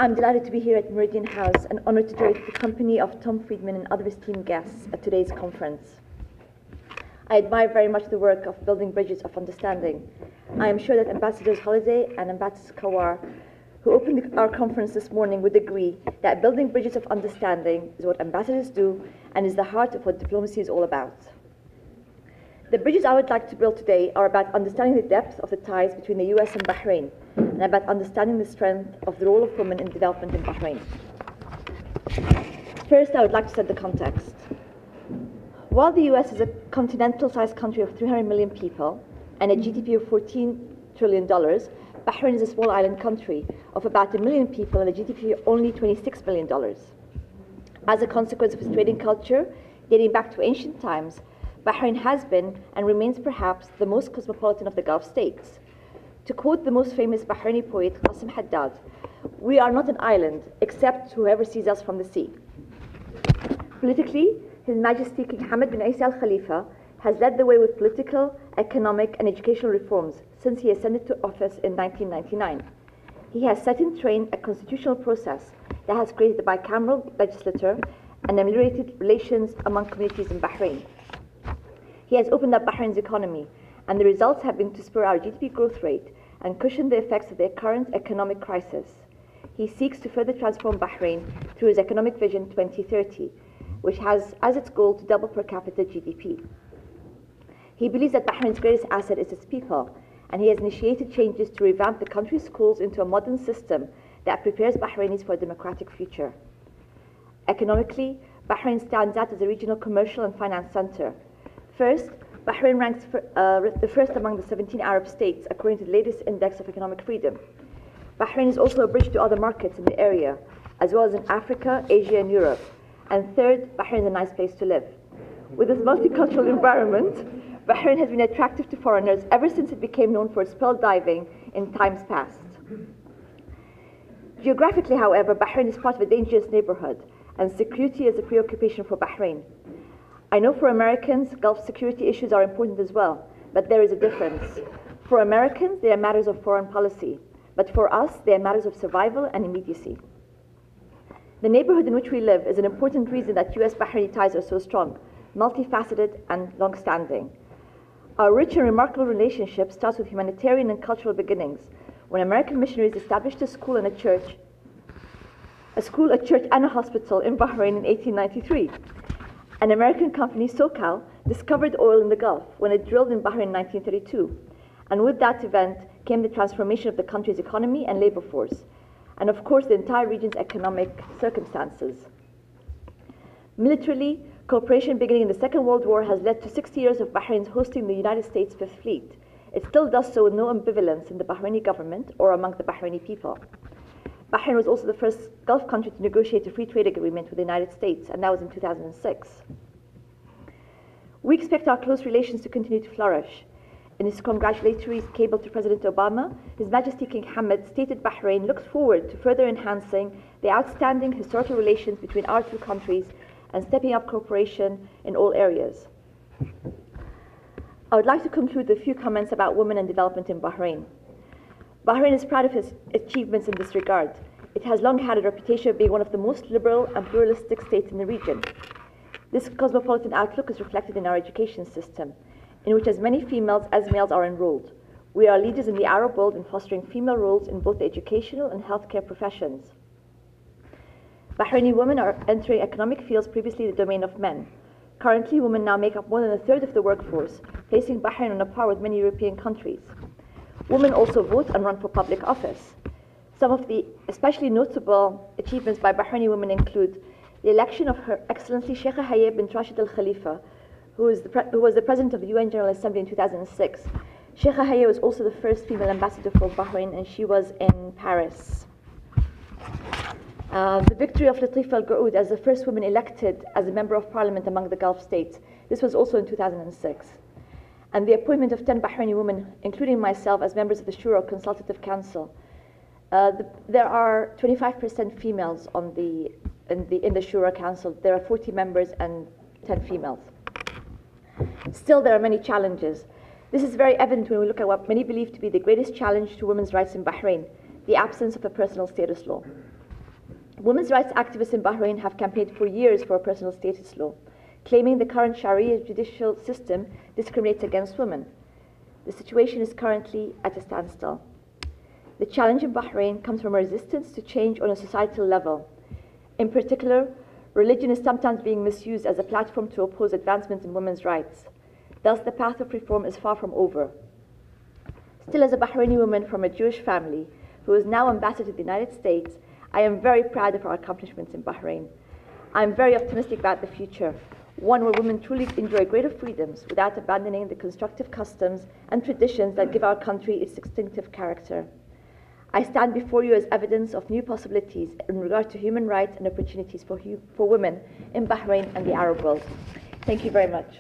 I'm delighted to be here at Meridian House and honored to join the company of Tom Friedman and other esteemed guests at today's conference. I admire very much the work of building bridges of understanding. I am sure that Ambassadors Holiday and Ambassador Kawar, who opened our conference this morning, would agree that building bridges of understanding is what ambassadors do and is the heart of what diplomacy is all about. The bridges I would like to build today are about understanding the depth of the ties between the US and Bahrain, and about understanding the strength of the role of women in development in Bahrain. First, I would like to set the context. While the US is a continental-sized country of 300 million people and a GDP of $14 trillion, Bahrain is a small island country of about 1 million people and a GDP of only $26 billion. As a consequence of its trading culture, dating back to ancient times, Bahrain has been and remains perhaps the most cosmopolitan of the Gulf states. To quote the most famous Bahraini poet, Qasim Haddad, "We are not an island, except to whoever sees us from the sea." Politically, His Majesty King Hamad bin Isa Al Khalifa has led the way with political, economic, and educational reforms since he ascended to office in 1999. He has set in train a constitutional process that has created a bicameral legislature and ameliorated relations among communities in Bahrain. He has opened up Bahrain's economy, and the results have been to spur our GDP growth rate and cushion the effects of the current economic crisis. He seeks to further transform Bahrain through his Economic Vision 2030, which has as its goal to double per capita GDP. He believes that Bahrain's greatest asset is its people, and he has initiated changes to revamp the country's schools into a modern system that prepares Bahrainis for a democratic future. Economically, Bahrain stands out as a regional commercial and finance center. First, Bahrain ranks the first among the 17 Arab states according to the latest Index of Economic Freedom. Bahrain is also a bridge to other markets in the area, as well as in Africa, Asia, and Europe. And third, Bahrain is a nice place to live. With its multicultural environment, Bahrain has been attractive to foreigners ever since it became known for its pearl diving in times past. Geographically, however, Bahrain is part of a dangerous neighborhood, and security is a preoccupation for Bahrain. I know for Americans, Gulf security issues are important as well, but there is a difference. For Americans, they are matters of foreign policy, but for us, they are matters of survival and immediacy. The neighborhood in which we live is an important reason that US-Bahraini ties are so strong, multifaceted, and long-standing. Our rich and remarkable relationship starts with humanitarian and cultural beginnings, when American missionaries established a school, a church, and a hospital in Bahrain in 1893. An American company, SoCal, discovered oil in the Gulf when it drilled in Bahrain in 1932. And with that event came the transformation of the country's economy and labor force, and of course the entire region's economic circumstances. Militarily, cooperation beginning in the Second World War has led to 60 years of Bahrain's hosting the United States Fifth Fleet. It still does so with no ambivalence in the Bahraini government or among the Bahraini people. Bahrain was also the first Gulf country to negotiate a free trade agreement with the United States, and that was in 2006. We expect our close relations to continue to flourish. In his congratulatory cable to President Obama, His Majesty King Hamad stated Bahrain looks forward to further enhancing the outstanding historical relations between our two countries and stepping up cooperation in all areas. I would like to conclude with a few comments about women and development in Bahrain. Bahrain is proud of its achievements in this regard. It has long had a reputation of being one of the most liberal and pluralistic states in the region. This cosmopolitan outlook is reflected in our education system, in which as many females as males are enrolled. We are leaders in the Arab world in fostering female roles in both the educational and healthcare professions. Bahraini women are entering economic fields previously the domain of men. Currently, women now make up more than a third of the workforce, placing Bahrain on a par with many European countries. Women also vote and run for public office. Some of the especially notable achievements by Bahraini women include the election of Her Excellency Sheikha Hayya bint Rashid Al Khalifa, who was the president of the UN General Assembly in 2006. Sheikha Hayya was also the first female ambassador for Bahrain, and she was in Paris. The victory of Latif Al Gaoud as the first woman elected as a member of parliament among the Gulf states. This was also in 2006. And the appointment of 10 Bahraini women, including myself, as members of the Shura Consultative Council. There are 25% females in the Shura Council. There are 40 members and 10 females. Still, there are many challenges. This is very evident when we look at what many believe to be the greatest challenge to women's rights in Bahrain, the absence of a personal status law. Women's rights activists in Bahrain have campaigned for years for a personal status law, claiming the current Sharia judicial system discriminates against women. The situation is currently at a standstill. The challenge in Bahrain comes from a resistance to change on a societal level. In particular, religion is sometimes being misused as a platform to oppose advancements in women's rights. Thus, the path of reform is far from over. Still, as a Bahraini woman from a Jewish family who is now ambassador to the United States, I am very proud of our accomplishments in Bahrain. I am very optimistic about the future, one where women truly enjoy greater freedoms without abandoning the constructive customs and traditions that give our country its distinctive character. I stand before you as evidence of new possibilities in regard to human rights and opportunities for women in Bahrain and the Arab world. Thank you very much.